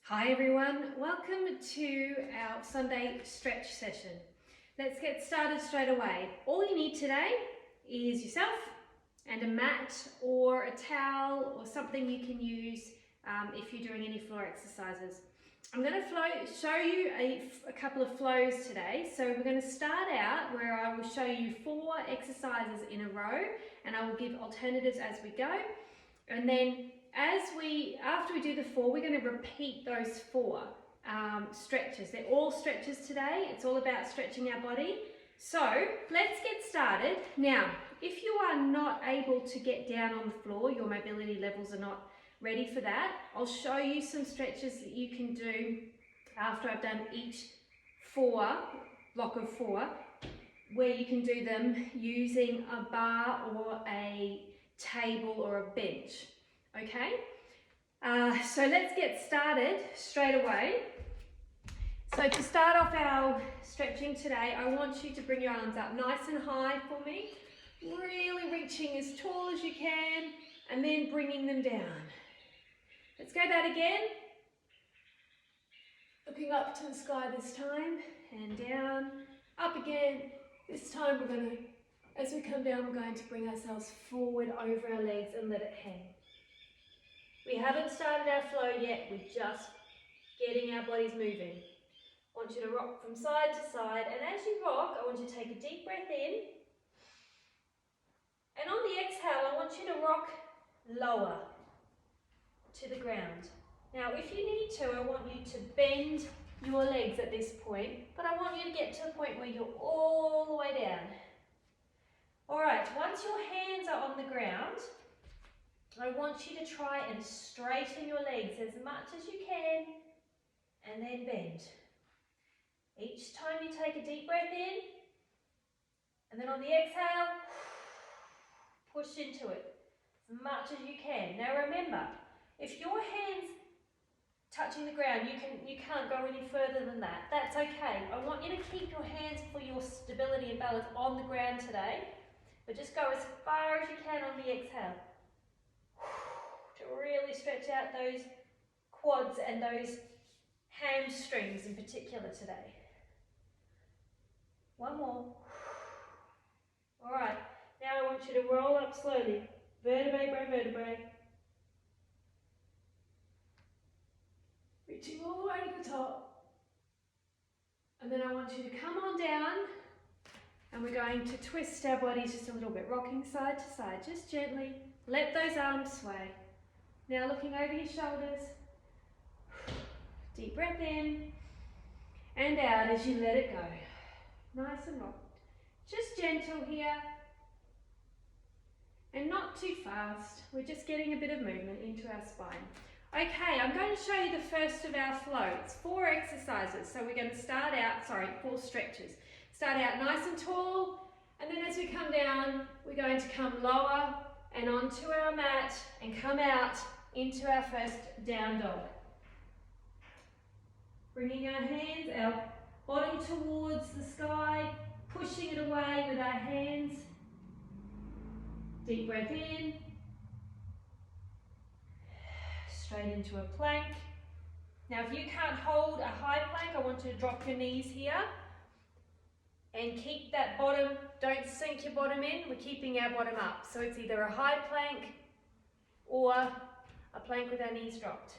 Hi everyone, welcome to our Sunday stretch session. Let's get started straight away. All you need today is yourself and a mat or a towel or something you can use if you're doing any floor exercises. I'm going to show you a couple of flows today. So we're going to start out where I will show you 4 exercises in a row and I will give alternatives as we go. And then after we do the 4, we're going to repeat those 4 stretches. They're all stretches today. It's all about stretching our body. So let's get started. Now, if you are not able to get down on the floor, your mobility levels are not ready for that, I'll show you some stretches that you can do after I've done each block of 4, where you can do them using a bar or a table or a bench. Okay, so let's get started straight away. So to start off our stretching today, I want you to bring your arms up nice and high for me, really reaching as tall as you can and then bringing them down. Let's go that again. Looking up to the sky this time and down, up again. This time as we come down, we're going to bring ourselves forward over our legs and let it hang. We haven't started our flow yet, we're just getting our bodies moving. I want you to rock from side to side, and as you rock, I want you to take a deep breath in. And on the exhale, I want you to rock lower to the ground. Now, if you need to, I want you to bend your legs at this point, but I want you to get to a point where you're all the way down. All right, once your hands are on the ground, I want you to try and straighten your legs as much as you can and then bend. Each time you take a deep breath in and then on the exhale, push into it as much as you can. Now remember, if your hands touching the ground, you can't go any further than that. That's okay. I want you to keep your hands for your stability and balance on the ground today, but just go as far as you can on the exhale. To really stretch out those quads and those hamstrings in particular today. One more. All right, now I want you to roll up slowly, vertebrae by vertebrae. Reaching all the way to the top. And then I want you to come on down and we're going to twist our bodies just a little bit, rocking side to side, just gently. Let those arms sway. Now looking over your shoulders, deep breath in and out as you let it go. Nice and rocked. Just gentle here and not too fast. We're just getting a bit of movement into our spine. Okay, I'm going to show you the first of our flow. It's 4 exercises, so we're going to start out, 4 stretches. Start out nice and tall, and then as we come down, we're going to come lower and onto our mat and come out into our first down dog. Bringing our hands, our body towards the sky, pushing it away with our hands. Deep breath in. Straight into a plank. Now if you can't hold a high plank, I want you to drop your knees here and keep that bottom, don't sink your bottom in, we're keeping our bottom up. So it's either a high plank or a plank with our knees dropped.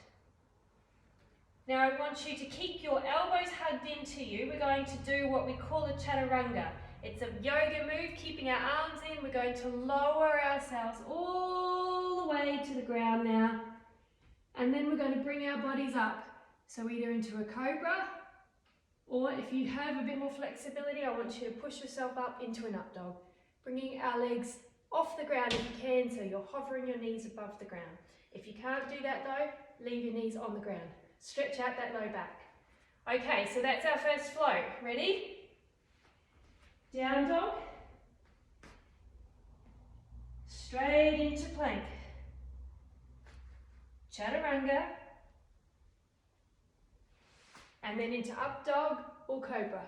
Now I want you to keep your elbows hugged into you. We're going to do what we call a chaturanga. It's a yoga move, keeping our arms in. We're going to lower ourselves all the way to the ground now. And then we're going to bring our bodies up. So either into a cobra, or if you have a bit more flexibility, I want you to push yourself up into an up dog. Bringing our legs off the ground if you can, so you're hovering your knees above the ground. If you can't do that though, leave your knees on the ground. Stretch out that low back. Okay, so that's our first flow. Ready? Down dog. Straight into plank. Chaturanga. And then into up dog or cobra.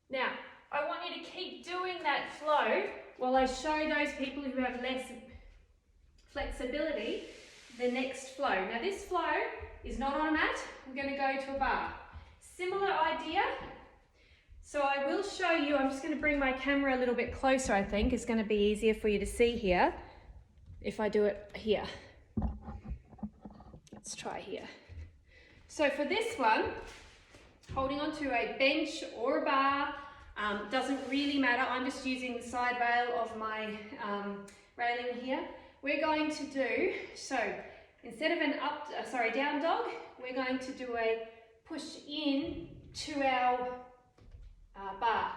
Now, I want you to keep doing that flow while I show those people who have less flexibility the next flow. Now this flow is not on a mat, I'm going to go to a bar. Similar idea. So I will show you, I'm just going to bring my camera a little bit closer, I think. It's going to be easier for you to see here if I do it here. Let's try here. So for this one, holding onto a bench or a bar, doesn't really matter. I'm just using the side rail of my railing here. We're going to do, so instead of an down dog, we're going to do a push in to our bar.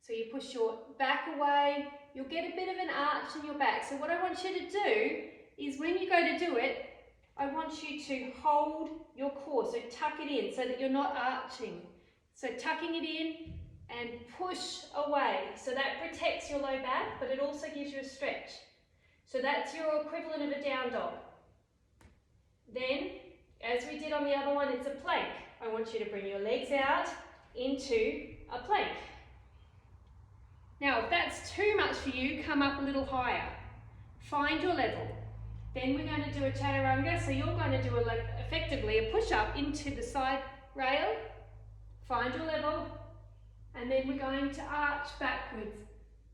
So you push your back away, you'll get a bit of an arch in your back. So what I want you to do is when you go to do it, I want you to hold your core, so tuck it in so that you're not arching. So tucking it in and push away. So that protects your low back, but it also gives you a stretch. So that's your equivalent of a down dog. Then, as we did on the other one, it's a plank. I want you to bring your legs out into a plank. Now, if that's too much for you, come up a little higher. Find your level. Then we're going to do a chaturanga. So you're going to do effectively a push-up into the side rail. Find your level. And then we're going to arch backwards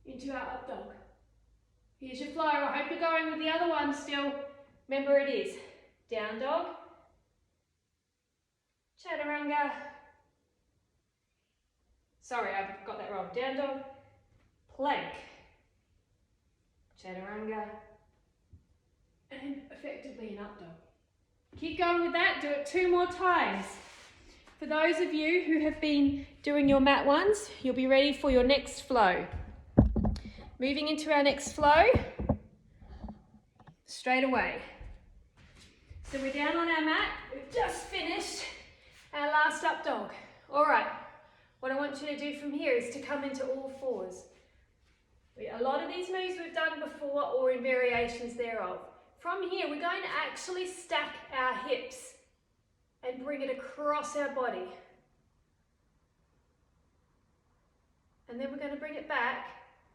into our up dog. Here's your flow. I hope you're going with the other one still. Remember it is down dog, chaturanga. Sorry, I've got that wrong. Down dog, plank, chaturanga, and effectively an up dog. Keep going with that. Do it 2 more times. For those of you who have been doing your mat ones, you'll be ready for your next flow. Moving into our next flow, straight away. So we're down on our mat, we've just finished our last up dog. All right, what I want you to do from here is to come into all fours. A lot of these moves we've done before or in variations thereof. From here, we're going to actually stack our hips and bring it across our body. And then we're going to bring it back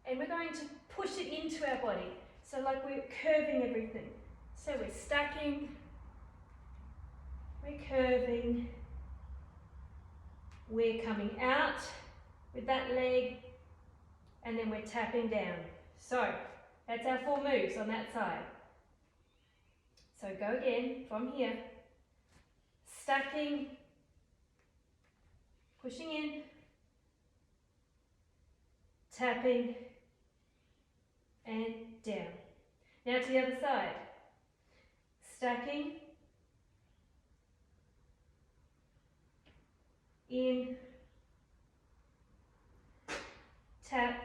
and we're going to push it into our body. So like we're curving everything. So we're stacking, we're curving, we're coming out with that leg, and then we're tapping down. So that's our 4 moves on that side. So go again from here. Stacking, pushing in, tapping, and down. Now to the other side. Stacking, in, tap,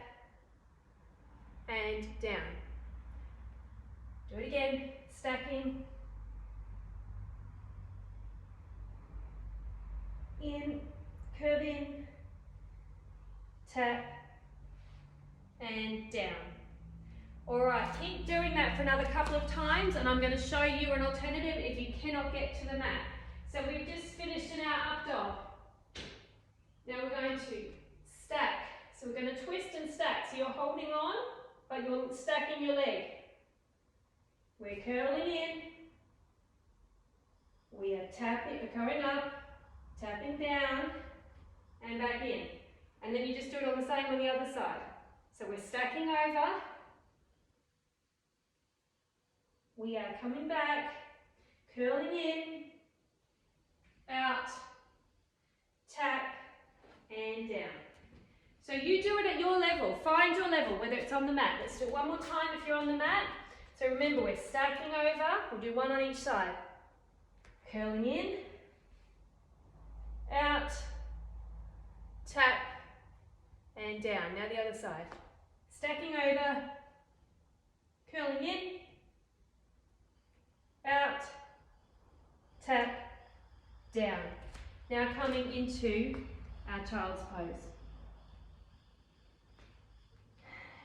and down. Do it again. Stacking, in, curve in, tap, and down. All right, keep doing that for another couple of times, and I'm going to show you an alternative if you cannot get to the mat. So we've just finished in our up dog. Now we're going to stack. So we're going to twist and stack. So you're holding on, but you're stacking your leg. We're curling in. We are tapping, going up, tapping down, and back in. And then you just do it on the same on the other side. So we're stacking over. We are coming back, curling in, out, tap, and down. So you do it at your level. Find your level, whether it's on the mat. Let's do it one more time if you're on the mat. So remember, we're stacking over. We'll do one on each side. Curling in, out, tap, and down. Now the other side. Stacking over, curling in, out, tap, down. Now coming into our child's pose.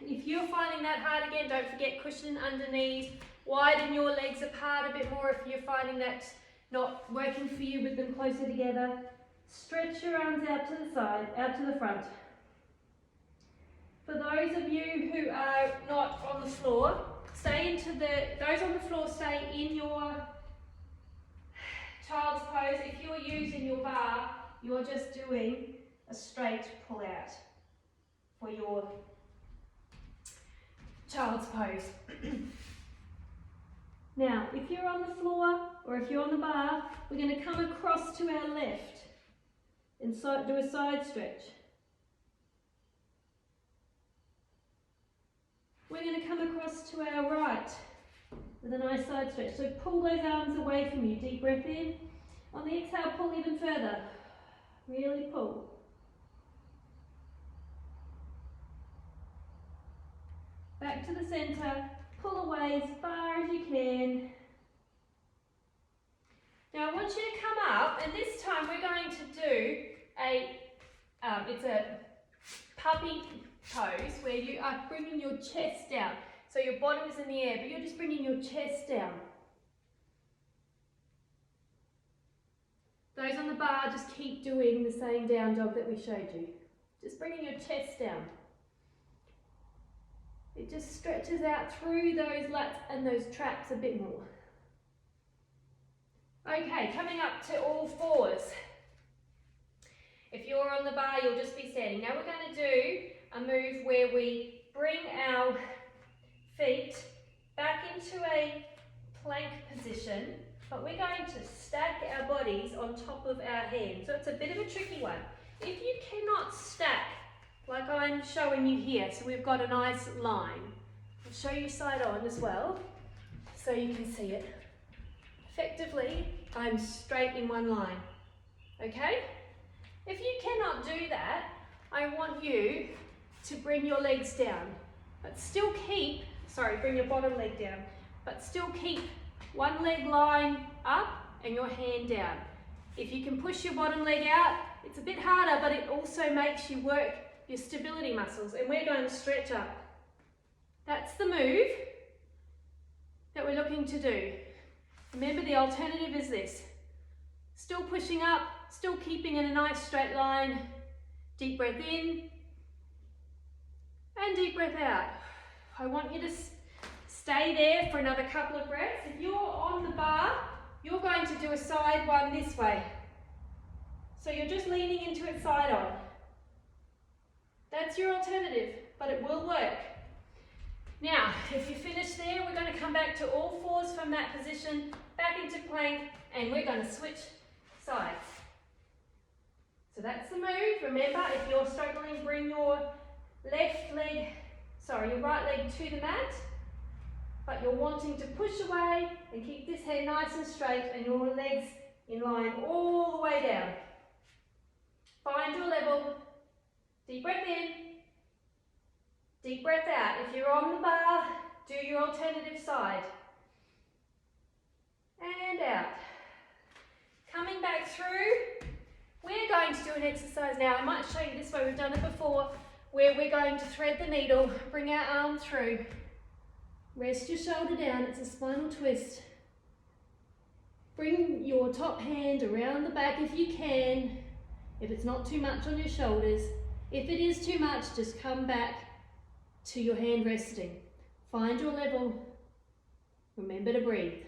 If you're finding that hard again, don't forget cushion underneath. Widen your legs apart a bit more if you're finding that not working for you with them closer together. Stretch your arms out to the side, out to the front. For those of you who are not on the floor, Stay into those on the floor, stay in your child's pose. If you're using your bar, you're just doing a straight pull out for your child's pose. Now, if you're on the floor or if you're on the bar, we're going to come across to our left and do a side stretch. We're going to come across to our right with a nice side stretch. So pull those arms away from you. Deep breath in. On the exhale, pull even further. Really pull. Back to the centre. Pull away as far as you can. Now I want you to come up, and this time we're going to do it's a puppy pose where you are bringing your chest down. So your bottom is in the air, but you're just bringing your chest down. Those on the bar, just keep doing the same down dog that we showed you. Just bringing your chest down. It just stretches out through those lats and those traps a bit more. Okay, coming up to all fours. If you're on the bar, you'll just be standing. Now we're going to do a move where we bring our feet back into a plank position, but we're going to stack our bodies on top of our hands. So it's a bit of a tricky one. If you cannot stack, like I'm showing you here, so we've got a nice line. I'll show you side on as well, so you can see it. Effectively, I'm straight in one line, okay? If you cannot do that, I want you to bring your legs down, but still keep, bring your bottom leg down, but still keep one leg lying up and your hand down. If you can push your bottom leg out, it's a bit harder, but it also makes you work your stability muscles, and we're going to stretch up. That's the move that we're looking to do. Remember, the alternative is this. Still pushing up, still keeping in a nice straight line. Deep breath in and deep breath out. I want you to stay there for another couple of breaths. If you're on the bar, you're going to do a side one this way. So you're just leaning into it side on. That's your alternative, but it will work. Now, if you finish there, we're going to come back to all fours from that position, back into plank, and we're going to switch sides. So that's the move. Remember, if you're struggling, bring your right leg to the mat, but you're wanting to push away and keep this head nice and straight and your legs in line all the way down. Find your level. Deep breath in, deep breath out. If you're on the bar, do your alternative side. And out. Coming back through, we're going to do an exercise now. I might show you this way, we've done it before, where we're going to thread the needle, bring our arm through, rest your shoulder down, it's a spinal twist. Bring your top hand around the back if you can, if it's not too much on your shoulders. If it is too much, just come back to your hand resting. Find your level. Remember to breathe.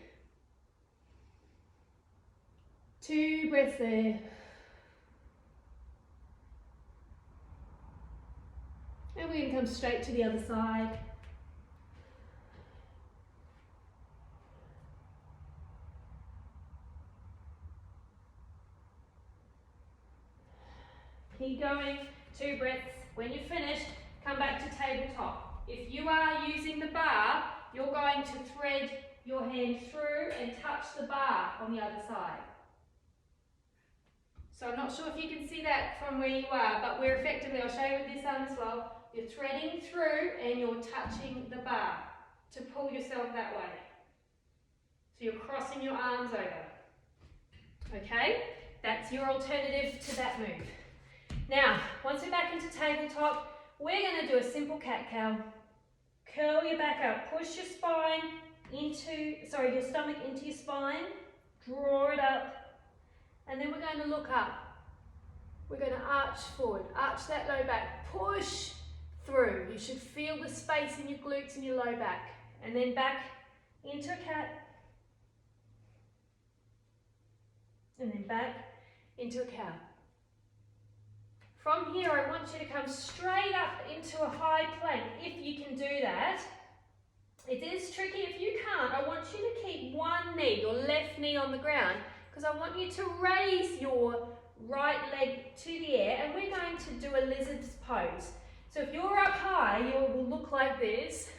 2 breaths there. And we're going to come straight to the other side. Keep going. 2 breaths. When you're finished, come back to tabletop. If you are using the bar, you're going to thread your hand through and touch the bar on the other side. So I'm not sure if you can see that from where you are, but we're effectively, I'll show you with this arm as well, you're threading through and you're touching the bar to pull yourself that way. So you're crossing your arms over. Okay? That's your alternative to that move. Now, once we're back into tabletop, we're going to do a simple cat-cow. Curl your back up, push your spine your stomach into your spine, draw it up, and then we're going to look up. We're going to arch forward, arch that low back, push through. You should feel the space in your glutes and your low back, and then back into a cat, and then back into a cow. From here, I want you to come straight up into a high plank, if you can do that. It is tricky if you can't. I want you to keep one knee, your left knee on the ground, because I want you to raise your right leg to the air, and we're going to do a lizard's pose. So if you're up high, you will look like this.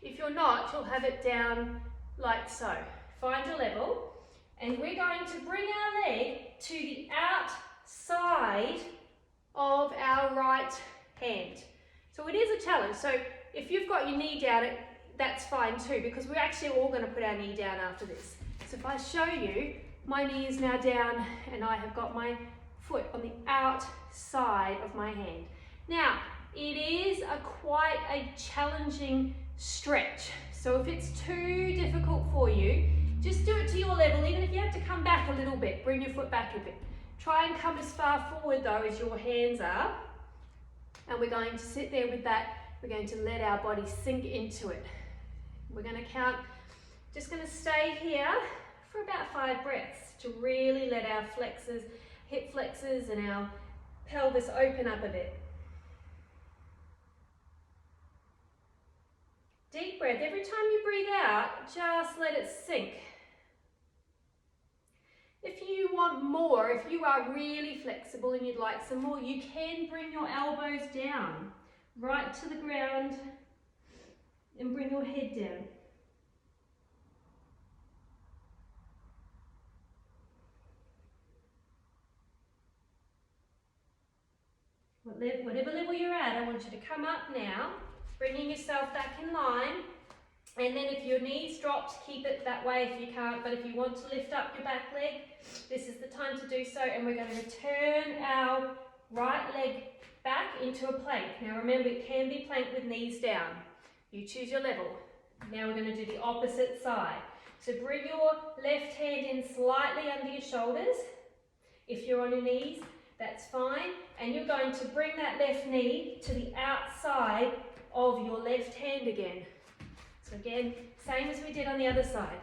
If you're not, you'll have it down like so. Find your level, and we're going to bring our leg to the outside of our right hand. So it is a challenge. So if you've got your knee down, that's fine too, because we're actually all going to put our knee down after this. So if I show you, my knee is now down and I have got my foot on the outside of my hand. Now, it is quite a challenging stretch. So if it's too difficult for you, just do it to your level, even if you have to come back a little bit, bring your foot back a bit. Try and come as far forward though as your hands are. And we're going to sit there with that. We're going to let our body sink into it. We're going to count, just going to stay here for about 5 breaths to really let our flexors, hip flexors and our pelvis open up a bit. Deep breath. Every time you breathe out, just let it sink. If you want more, if you are really flexible and you'd like some more, you can bring your elbows down right to the ground and bring your head down. Whatever level you're at, I want you to come up now, bringing yourself back in line. And then if your knees dropped, keep it that way if you can't. But if you want to lift up your back leg, this is the time to do so. And we're going to turn our right leg back into a plank. Now remember, it can be plank with knees down. You choose your level. Now we're going to do the opposite side. So bring your left hand in slightly under your shoulders. If you're on your knees, that's fine. And you're going to bring that left knee to the outside of your left hand again. So again, same as we did on the other side.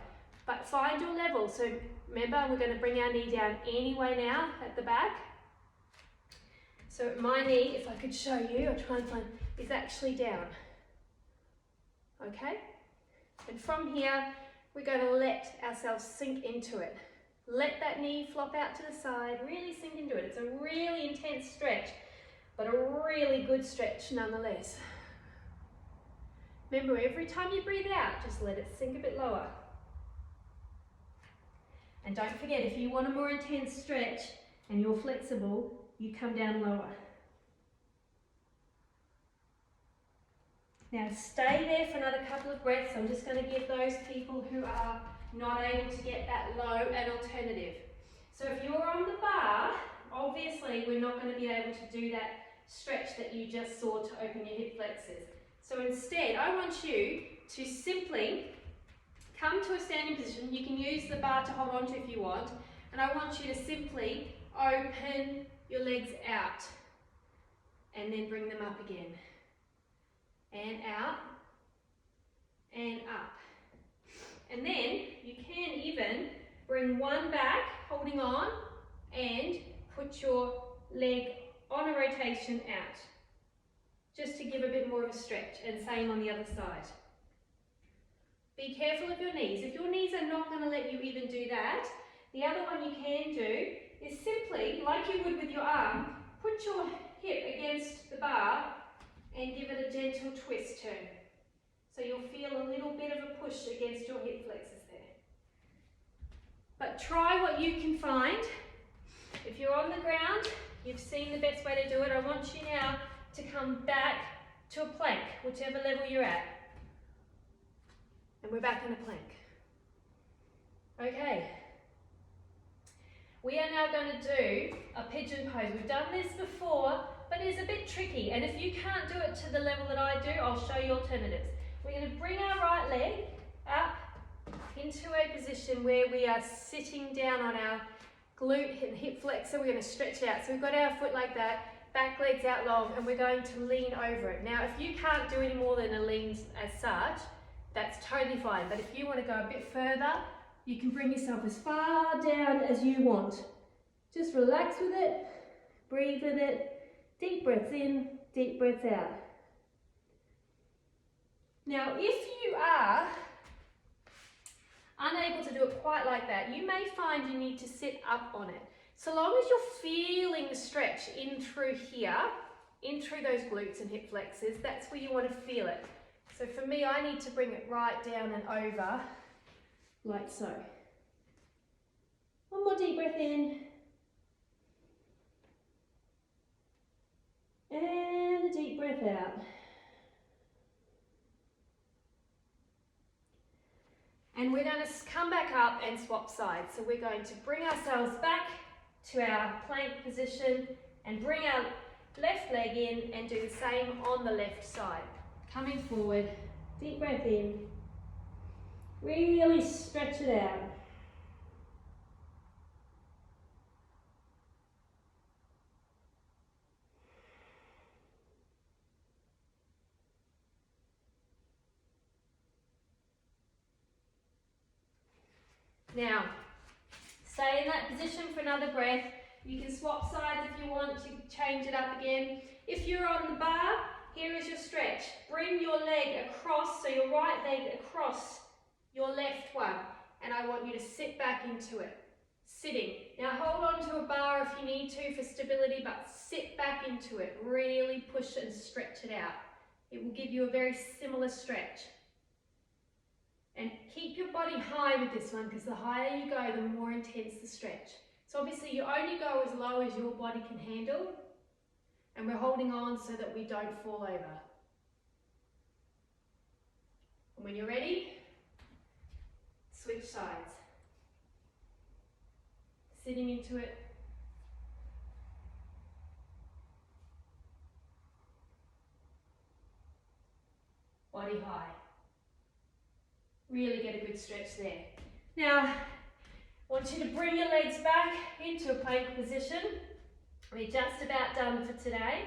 But find your level. So remember, we're going to bring our knee down anyway now at the back. So my knee, if I could show you, I'll try and find, is actually down. Okay? And from here, we're going to let ourselves sink into it. Let that knee flop out to the side, really sink into it. It's a really intense stretch, but a really good stretch nonetheless. Remember, every time you breathe out, just let it sink a bit lower. And don't forget, if you want a more intense stretch and you're flexible, you come down lower. Now stay there for another couple of breaths. I'm just going to give those people who are not able to get that low an alternative. So if you're on the bar, obviously we're not going to be able to do that stretch that you just saw to open your hip flexors. So instead, I want you to simply come to a standing position. You can use the bar to hold on to if you want. And I want you to simply open your legs out and then bring them up again. And out and up. And then you can even bring one back, holding on, and put your leg on a rotation out, just to give a bit more of a stretch, and same on the other side. Be careful of your knees. If your knees are not going to let you even do that, the other one you can do is simply, like you would with your arm, put your hip against the bar and give it a gentle twist turn. So you'll feel a little bit of a push against your hip flexors there. But try what you can find. If you're on the ground, you've seen the best way to do it. I want you now to come back to a plank, whichever level you're at. And we're back in a plank. Okay. We are now going to do a pigeon pose. We've done this before, but it's a bit tricky. And if you can't do it to the level that I do, I'll show you alternatives. We're going to bring our right leg up into a position where we are sitting down on our glute and hip flexor. We're going to stretch it out. So we've got our foot like that, back legs out long, and we're going to lean over it. Now, if you can't do any more than a lean as such, that's totally fine. But if you want to go a bit further, you can bring yourself as far down as you want. Just relax with it, breathe with it, deep breaths in, deep breaths out. Now, if you are unable to do it quite like that, you may find you need to sit up on it. So long as you're feeling the stretch in through here, in through those glutes and hip flexors, that's where you want to feel it. So for me, I need to bring it right down and over, like so. One more deep breath in. And a deep breath out. And we're going to come back up and swap sides. So we're going to bring ourselves back to our plank position and bring our left leg in and do the same on the left side. Coming forward, deep breath in, really stretch it out. Now, stay in that position for another breath. You can swap sides if you want to change it up again. If you're on the bar, here is your stretch. Bring your leg across, so your right leg across your left one. And I want you to sit back into it. Sitting. Now hold on to a bar if you need to for stability, but sit back into it. Really push and stretch it out. It will give you a very similar stretch. And keep your body high with this one, because the higher you go, the more intense the stretch. So obviously you only go as low as your body can handle, and we're holding on so that we don't fall over. And when you're ready, switch sides. Sitting into it. Body high. Really get a good stretch there. Now, I want you to bring your legs back into a plank position. We're just about done for today.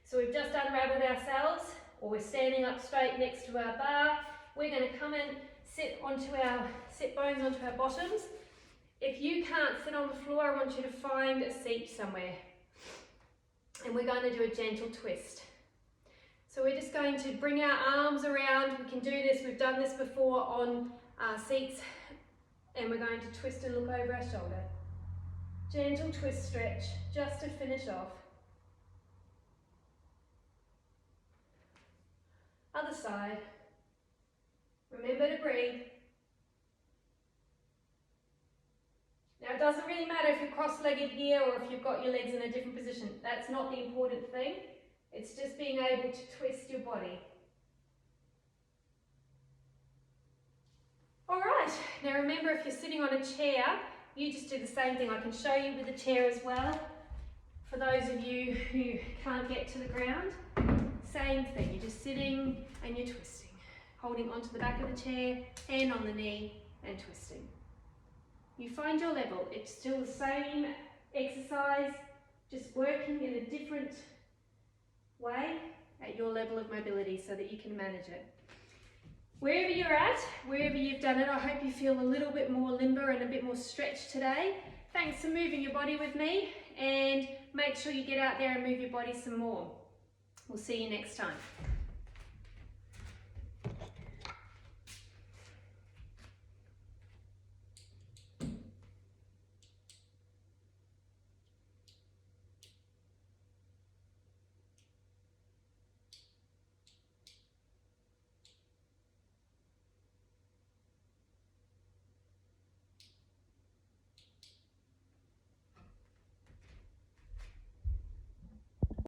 So we've just unraveled ourselves, or we're standing up straight next to our bar. We're going to come and sit bones onto our bottoms. If you can't sit on the floor, I want you to find a seat somewhere. And we're going to do a gentle twist. So we're just going to bring our arms around. We can do this, we've done this before on seats. And we're going to twist and look over our shoulder. Gentle twist stretch, just to finish off. Other side. Remember to breathe. Now it doesn't really matter if you're cross-legged here or if you've got your legs in a different position. That's not the important thing. It's just being able to twist your body. All right, now remember, if you're sitting on a chair, you just do the same thing. I can show you with a chair as well. For those of you who can't get to the ground, same thing. You're just sitting and you're twisting. Holding onto the back of the chair, hand on the knee and twisting. You find your level. It's still the same exercise, just working in a different way at your level of mobility so that you can manage it. Wherever you're at, wherever you've done it, I hope you feel a little bit more limber and a bit more stretched today. Thanks for moving your body with me, and make sure you get out there and move your body some more. We'll see you next time.